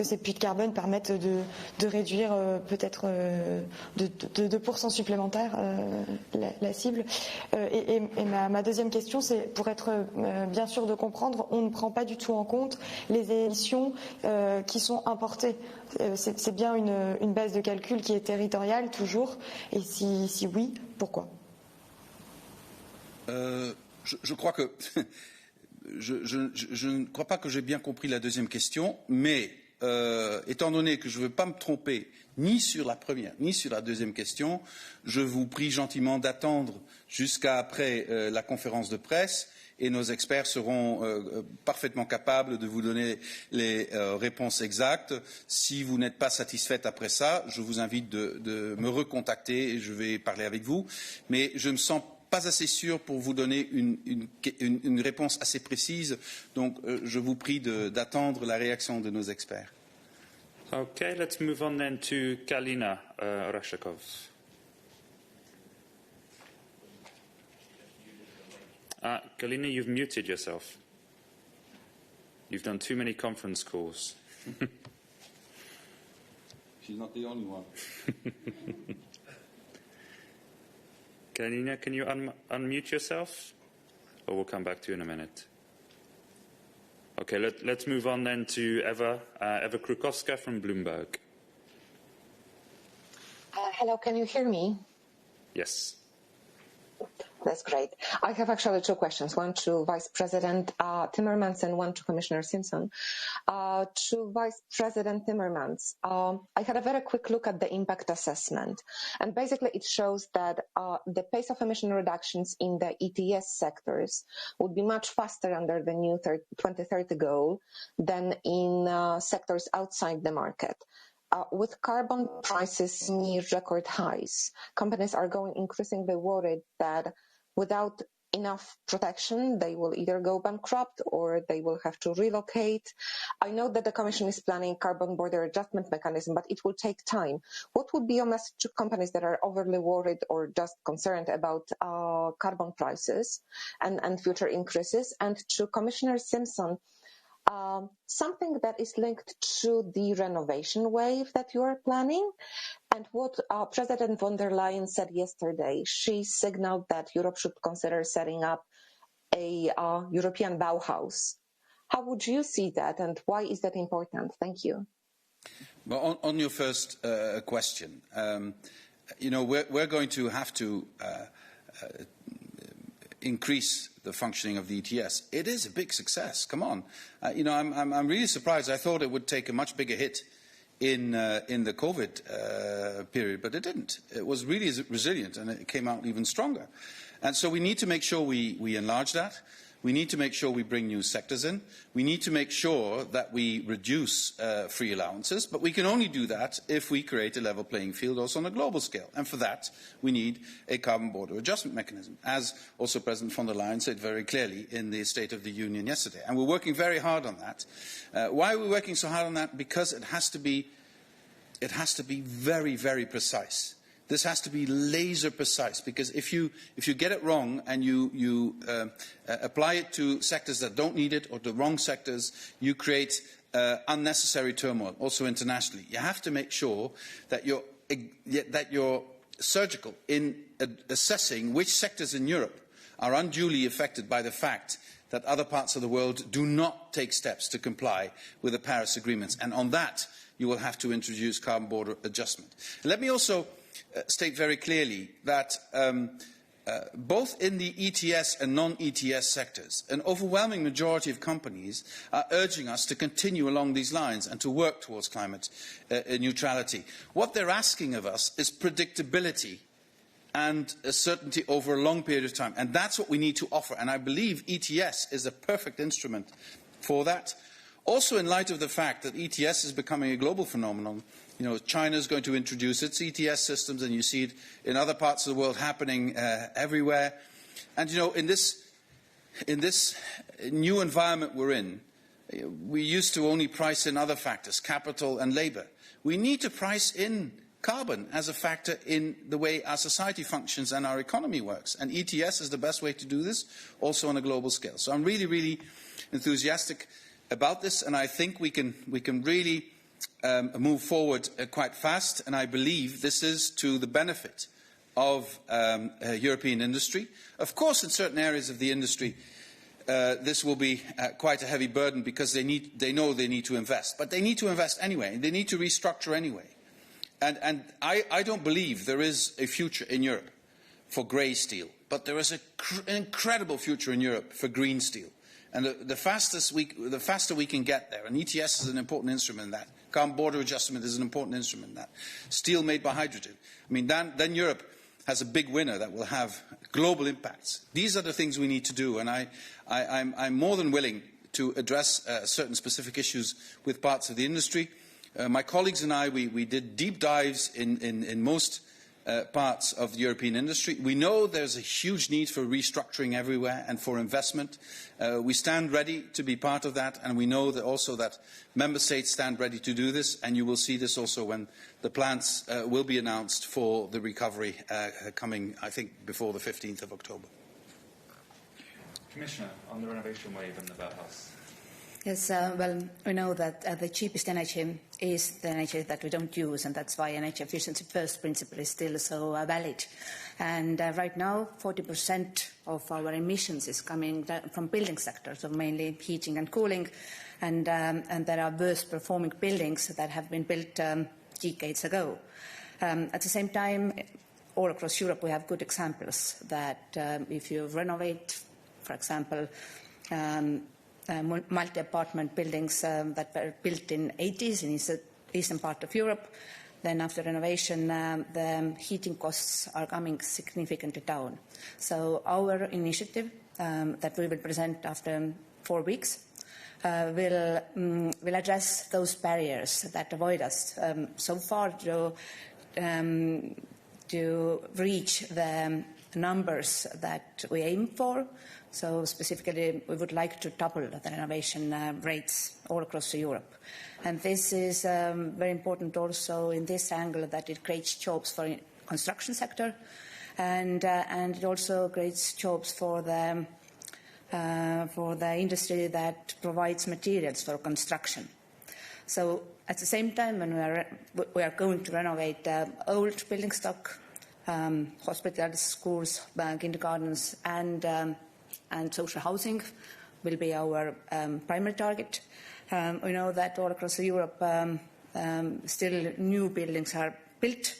ces puits de carbone permettent de réduire peut-être de 2% supplémentaires la cible et ma deuxième question, c'est pour être bien sûr de comprendre, on ne prend pas du tout en compte les émissions qui sont importées. C'est bien une base de calcul qui est territoriale toujours, et si oui, pourquoi? Je crois que je ne crois pas que j'ai bien compris la deuxième question, mais étant donné que je ne veux pas me tromper ni sur la première ni sur la deuxième question, je vous prie gentiment d'attendre jusqu'à après la conférence de presse et nos experts seront parfaitement capables de vous donner les réponses exactes. Si vous n'êtes pas satisfaite après ça, je vous invite de me recontacter et je vais parler avec vous. Mais je me sens pas assez sûr pour vous donner une réponse assez précise, donc je vous prie d'attendre la réaction de nos experts. Okay, let's move on then to Kalina, OROSCHAKOFF. Kalina, you've muted yourself. You've done too many conference calls. She's not the only one. Kalina, can you unmute yourself? Or we'll come back to you in a minute. Okay, let's move on then to Eva Krukowska from Bloomberg. Hello, can you hear me? Yes. That's great. I have actually two questions, one to Vice President Timmermans and one to Commissioner Simpson. To Vice President Timmermans, I had a very quick look at the impact assessment, and basically it shows that the pace of emission reductions in the ETS sectors would be much faster under the new 2030 goal than in sectors outside the market. With carbon prices near record highs, companies are going increasingly worried that without enough protection, they will either go bankrupt or they will have to relocate. I know that the Commission is planning carbon border adjustment mechanism, but it will take time. What would be your message to companies that are overly worried or just concerned about carbon prices and future increases? And to Commissioner Simpson, something that is linked to the renovation wave that you are planning and what President von der Leyen said yesterday. She signaled that Europe should consider setting up a European Bauhaus. How would you see that and why is that important? Thank you. Well, on your first question, we're going to have to increase the functioning of the ETS. It is a big success. Come on, I'm really surprised. I thought it would take a much bigger hit in the COVID period, but it didn't. It was really resilient, and it came out even stronger. And so we need to make sure we enlarge that. We need to make sure we bring new sectors in. We need to make sure that we reduce free allowances, but we can only do that if we create a level playing field also on a global scale. And for that, we need a carbon border adjustment mechanism, as also President von der Leyen said very clearly in the State of the Union yesterday. And we're working very hard on that. Why are we working so hard on that? Because it has to be very, very precise. This has to be laser precise, because if you get it wrong and you apply it to sectors that don't need it or the wrong sectors, you create unnecessary turmoil, also internationally. You have to make sure that you're surgical in assessing which sectors in Europe are unduly affected by the fact that other parts of the world do not take steps to comply with the Paris agreements. And on that, you will have to introduce carbon border adjustment. Let me also state very clearly that both in the ETS and non-ETS sectors, an overwhelming majority of companies are urging us to continue along these lines and to work towards climate neutrality. What they're asking of us is predictability and a certainty over a long period of time. And that's what we need to offer. And I believe ETS is a perfect instrument for that. Also, in light of the fact that ETS is becoming a global phenomenon, China is going to introduce its ETS systems, and you see it in other parts of the world happening everywhere. And in this new environment we're in, we used to only price in other factors, capital and labour. We need to price in carbon as a factor in the way our society functions and our economy works. And ETS is the best way to do this, also on a global scale. So I'm really, really enthusiastic about this, and I think we can really move forward quite fast, and I believe this is to the benefit of European industry. Of course, in certain areas of the industry, this will be quite a heavy burden because they know they need to invest. But they need to invest anyway. They need to restructure anyway. And I don't believe there is a future in Europe for grey steel. But there is an incredible future in Europe for green steel. And the faster we can get there, and ETS is an important instrument in that. Carbon border adjustment is an important instrument in that. Steel made by hydrogen. I mean, then Europe has a big winner that will have global impacts. These are the things we need to do, and I'm more than willing to address certain specific issues with parts of the industry. My colleagues and I, we did deep dives in most parts of the European industry. We know there's a huge need for restructuring everywhere and for investment. We stand ready to be part of that, and we know that also that member states stand ready to do this, and you will see this also when the plans will be announced for the recovery coming, I think, before the 15th of October. Commissioner, on the renovation wave and the Bauhaus. Yes, well, we know that the cheapest energy is the energy that we don't use, and that's why energy efficiency first principle is still so valid. And right now, 40% of our emissions is coming from building sector, so mainly heating and cooling, and there are worse performing buildings that have been built decades ago. At the same time, all across Europe, we have good examples that if you renovate, for example, multi-apartment buildings that were built in the 80s in the eastern part of Europe. Then after renovation, the heating costs are coming significantly down. So our initiative that we will present after 4 weeks will address those barriers that avoid us so far to reach the numbers that we aim for. So specifically, we would like to double the renovation rates all across Europe. And this is very important also in this angle that it creates jobs for the construction sector, and it also creates jobs for the industry that provides materials for construction. So at the same time, when we are going to renovate old building stock, hospitals, schools, kindergartens, and social housing will be our primary target. We know that all across Europe still new buildings are built,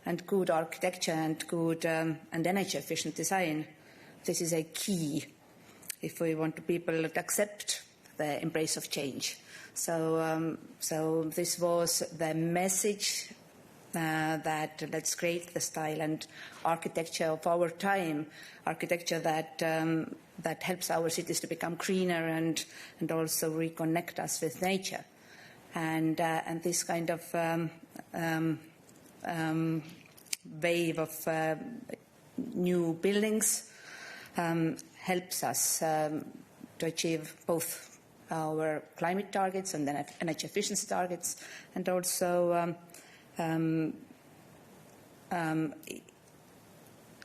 and good architecture and good and energy efficient design. This is a key if we want people to accept the embrace of change. So this was the message that let's create the style and architecture of our time, architecture that helps our cities to become greener and also reconnect us with nature. And this kind of wave of new buildings helps us to achieve both our climate targets and then energy efficiency targets, and also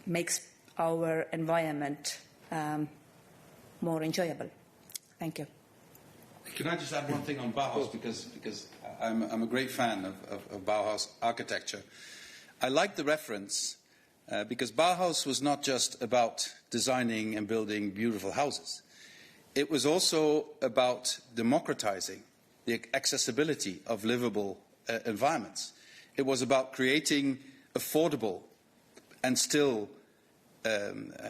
makes our environment more enjoyable. Thank you. Can I just add one thing on Bauhaus, because I'm a great fan of Bauhaus architecture. I like the reference because Bauhaus was not just about designing and building beautiful houses. It was also about democratizing the accessibility of livable environments. It was about creating affordable and still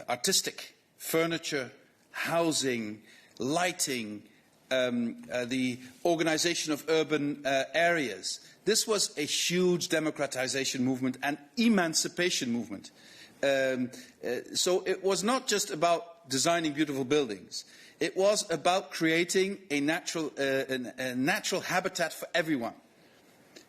artistic furniture, housing, lighting, the organization of urban areas. This was a huge democratization movement and emancipation movement. So it was not just about designing beautiful buildings. It was about creating a natural habitat for everyone.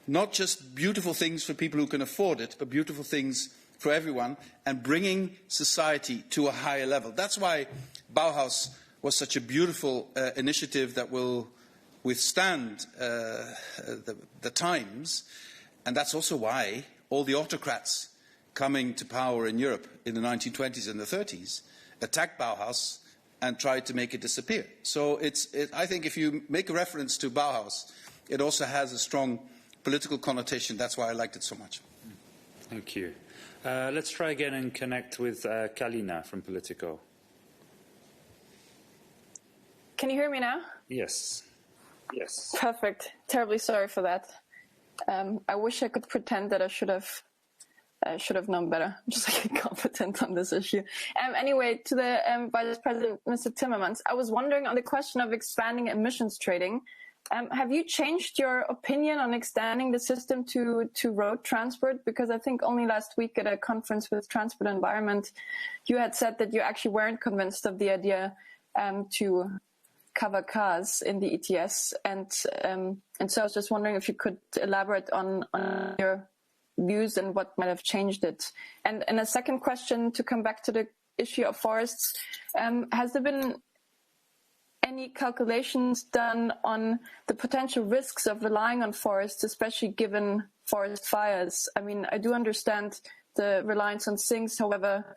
Not just beautiful things for people who can afford it, but beautiful things for everyone, and bringing society to a higher level. That's why Bauhaus was such a beautiful initiative that will withstand the times. And that's also why all the autocrats coming to power in Europe in the 1920s and the 30s attacked Bauhaus and tried to make it disappear. So I think if you make a reference to Bauhaus, it also has a strong political connotation. That's why I liked it so much. Thank you. Let's try again and connect with Kalina from Politico. Can you hear me now? Yes. Yes. Perfect. Terribly sorry for that. I wish I could pretend that I should have known better. I'm just like incompetent on this issue. Anyway, to the Vice President, Mr. Timmermans, I was wondering on the question of expanding emissions trading. Have you changed your opinion on extending the system to road transport? Because I think only last week at a conference with Transport and Environment, you had said that you actually weren't convinced of the idea to cover cars in the ETS. And so I was just wondering if you could elaborate on your views and what might have changed it. And a second question to come back to the issue of forests. Has there been any calculations done on the potential risks of relying on forests, especially given forest fires? I mean, I do understand the reliance on sinks. However,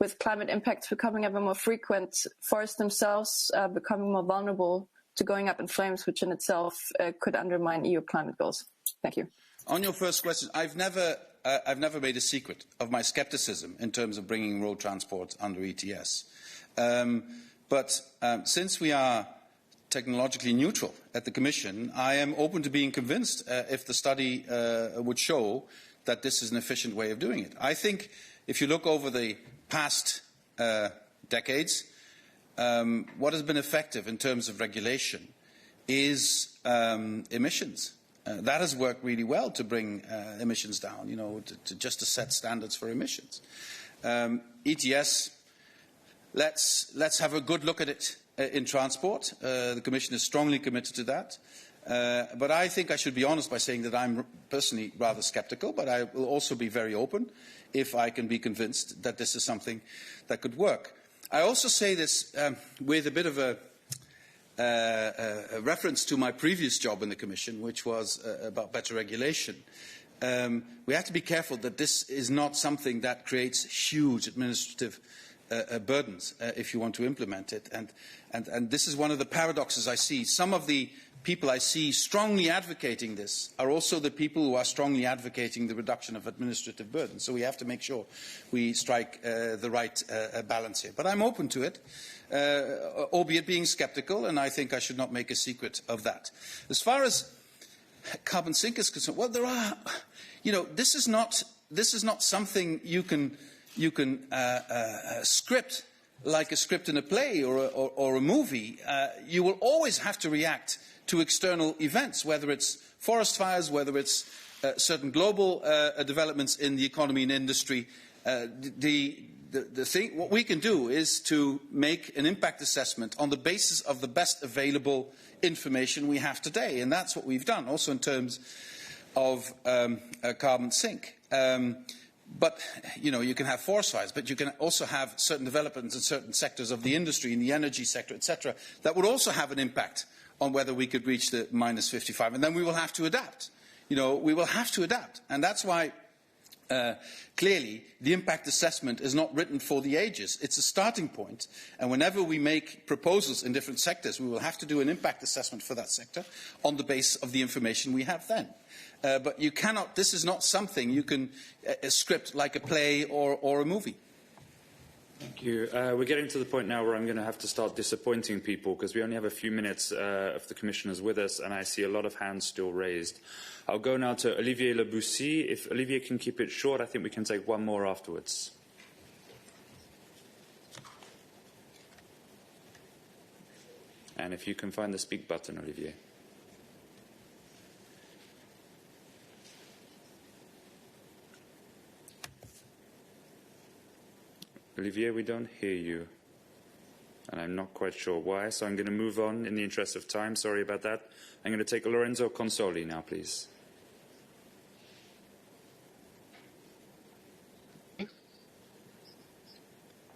with climate impacts becoming ever more frequent, forests themselves are becoming more vulnerable to going up in flames, which in itself could undermine EU climate goals. Thank you. On your first question, I've never made a secret of my skepticism in terms of bringing road transport under ETS. But since we are technologically neutral at the Commission, I am open to being convinced if the study would show that this is an efficient way of doing it. I think if you look over the past decades, what has been effective in terms of regulation is emissions. That has worked really well to bring emissions down, you know, just to set standards for emissions. ETS, let's have a good look at it in transport. The Commission is strongly committed to that. But I think I should be honest by saying that I'm personally rather sceptical, but I will also be very open if I can be convinced that this is something that could work. I also say this with a bit of a reference to my previous job in the Commission, which was about better regulation. We have to be careful that this is not something that creates huge administrative burdens if you want to implement it. And this is one of the paradoxes I see. Some of the people I see strongly advocating this are also the people who are strongly advocating the reduction of administrative burden. So we have to make sure we strike the right balance here. But I'm open to it, albeit being sceptical, and I think I should not make a secret of that. As far as carbon sink is concerned, well, there are, you know, this is not something you can script like a script in a play or a movie. You will always have to react to external events, whether it's forest fires, whether it's certain global developments in the economy and industry. What we can do is to make an impact assessment on the basis of the best available information we have today, and that's what we've done, also in terms of a carbon sink. But, you know, you can have forest fires, but you can also have certain developments in certain sectors of the industry, in the energy sector, etc., that would also have an impact on whether we could reach the minus 55. And then we will have to adapt. You know, we will have to adapt. And that's why, clearly, the impact assessment is not written for the ages. It's a starting point. And whenever we make proposals in different sectors, we will have to do an impact assessment for that sector on the basis of the information we have then. But you cannot, this is not something you can script like a play or a movie. Thank you. We're getting to the point now where I'm going to have to start disappointing people because we only have a few minutes of the commissioners with us, and I see a lot of hands still raised. I'll go now to Olivier Leboussy. If Olivier can keep it short, I think we can take one more afterwards. And if you can find the speak button, Olivier. Olivier, we don't hear you, and I'm not quite sure why, so I'm going to move on in the interest of time. Sorry about that. I'm going to take Lorenzo Consoli now, please.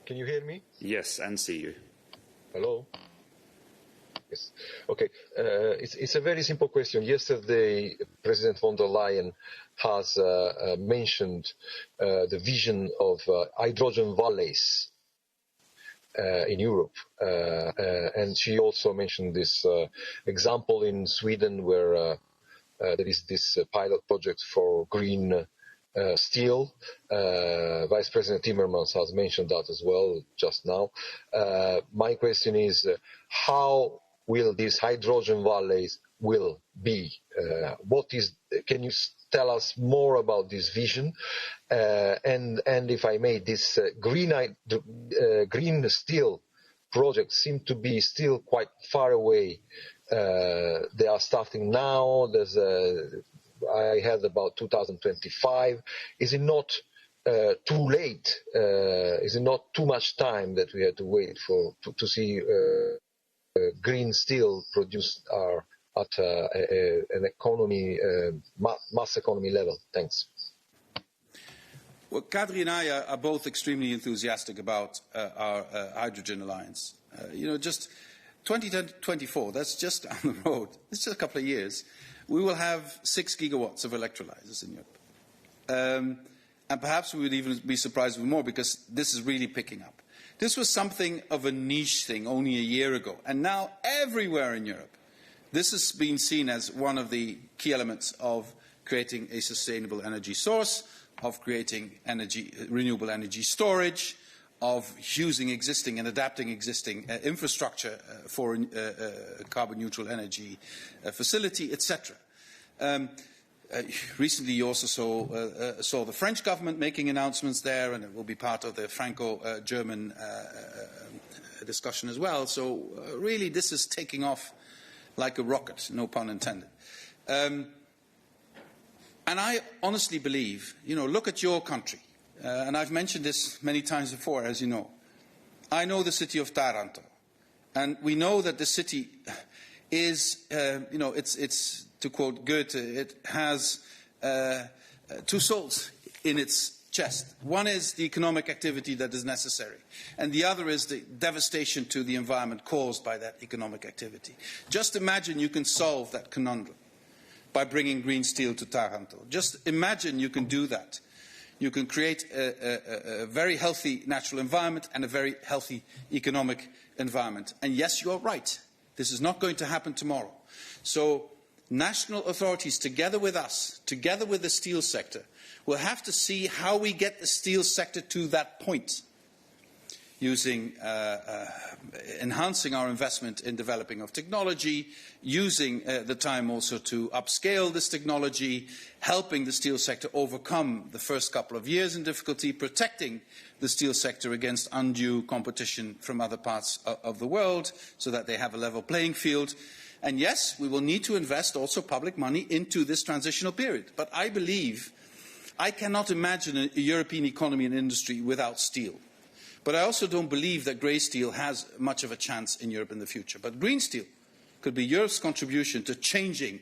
Can you hear me? Yes, and see you. Hello? Yes. Okay. It's a very simple question. Yesterday, President von der Leyen has mentioned the vision of hydrogen valleys. in Europe. And she also mentioned this example in Sweden where there is this pilot project for green steel. Vice President Timmermans has mentioned that as well just now. My question is, how will these hydrogen valleys will be? Can you tell us more about this vision? And if I may, this green steel projects seem to be still quite far away. They are starting now. I heard about 2025. Is it not too late? Is it not too much time that we have to wait to see green steel produced at an economy, mass economy level? Thanks. Well, Kadri and I are both extremely enthusiastic about our hydrogen alliance. Just 2024, that's just down the road. It's just a couple of years. We will have 6 gigawatts of electrolyzers in Europe. And perhaps we would even be surprised with more because this is really picking up. This was something of a niche thing only a year ago. And now everywhere in Europe, this has been seen as one of the key elements of creating a sustainable energy source, of creating renewable energy storage, of using existing and adapting existing infrastructure for a carbon-neutral energy facility, etc. Recently, you also saw the French government making announcements there, and it will be part of the Franco-German discussion as well. So really, this is taking off like a rocket, no pun intended. And I honestly believe, look at your country. And I've mentioned this many times before, as you know. I know the city of Taranto. And we know that the city is, it's to quote Goethe, it has 2 souls in its chest. One is the economic activity that is necessary. And the other is the devastation to the environment caused by that economic activity. Just imagine you can solve that conundrum by bringing green steel to Taranto. Just imagine you can do that. You can create a very healthy natural environment and a very healthy economic environment. And yes, you are right. This is not going to happen tomorrow. So national authorities, together with us, together with the steel sector, will have to see how we get the steel sector to that point, using enhancing our investment in developing of technology, using the time also to upscale this technology, helping the steel sector overcome the first couple of years in difficulty, protecting the steel sector against undue competition from other parts of the world so that they have a level playing field. And yes, we will need to invest also public money into this transitional period. But I believe I cannot imagine a European economy and industry without steel. But I also don't believe that grey steel has much of a chance in Europe in the future. But green steel could be Europe's contribution to changing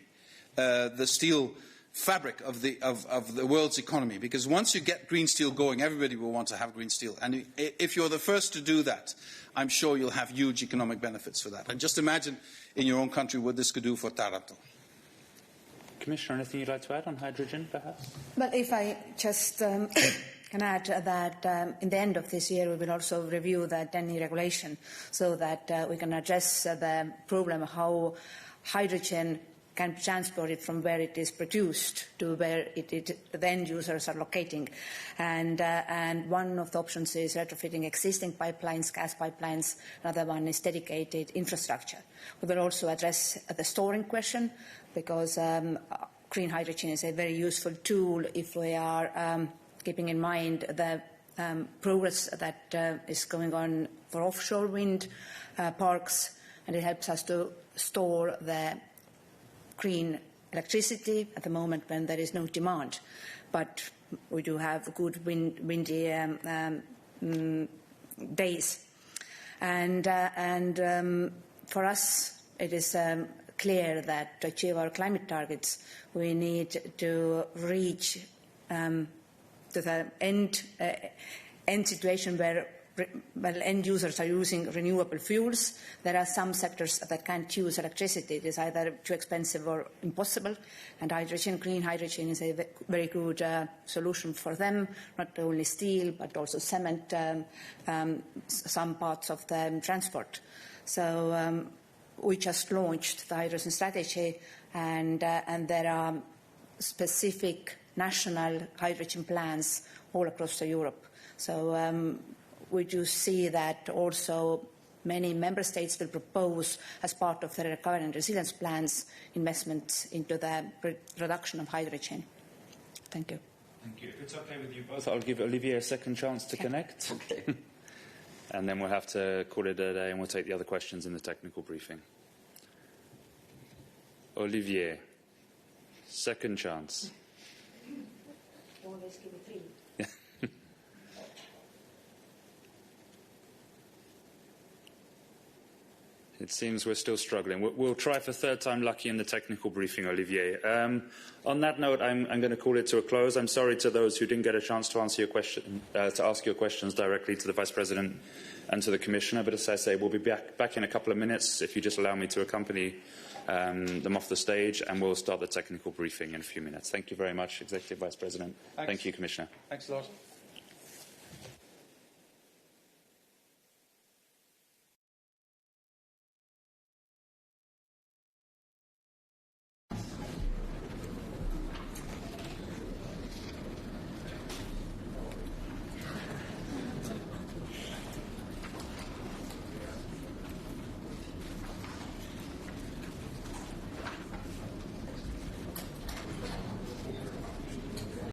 the steel fabric of the world's economy. Because once you get green steel going, everybody will want to have green steel. And if you're the first to do that, I'm sure you'll have huge economic benefits for that. And just imagine in your own country what this could do for Taranto. Commissioner, anything you'd like to add on hydrogen, perhaps? Well, if I just can add that in the end of this year we will also review the TEN-E regulation so that we can address the problem of how hydrogen can be transported from where it is produced to where the end users are locating. And one of the options is retrofitting existing pipelines, gas pipelines. Another one is dedicated infrastructure. We will also address the storing question because green hydrogen is a very useful tool if we are keeping in mind the progress that is going on for offshore wind parks, and it helps us to store the green electricity at the moment when there is no demand. But we do have good windy days. And for us, it is clear that to achieve our climate targets, we need to reach to the end situation where end users are using renewable fuels. There are some sectors that can't use electricity. It is either too expensive or impossible. And hydrogen, green hydrogen, is a very good solution for them, not only steel, but also cement, some parts of the transport. So we just launched the hydrogen strategy, and there are specific national hydrogen plans all across Europe. So we do see that also many member states will propose, as part of their recovery and resilience plans, investments into the production of hydrogen. Thank you. Thank you. If it's okay with you both, I'll give Olivier a second chance to connect. Okay. And then we'll have to call it a day, and we'll take the other questions in the technical briefing. Olivier, second chance. Always give it 3. It seems we're still struggling. We'll try for third time lucky in the technical briefing, Olivier. On that note, I'm going to call it to a close. I'm sorry to those who didn't get a chance to answer your question, to ask your questions directly to the Vice President and to the Commissioner. But as I say, we'll be back in a couple of minutes, if you just allow me to accompany them off the stage, and we'll start the technical briefing in a few minutes. Thank you very much, Executive Vice President. Thanks. Thank you, Commissioner. Thanks a lot.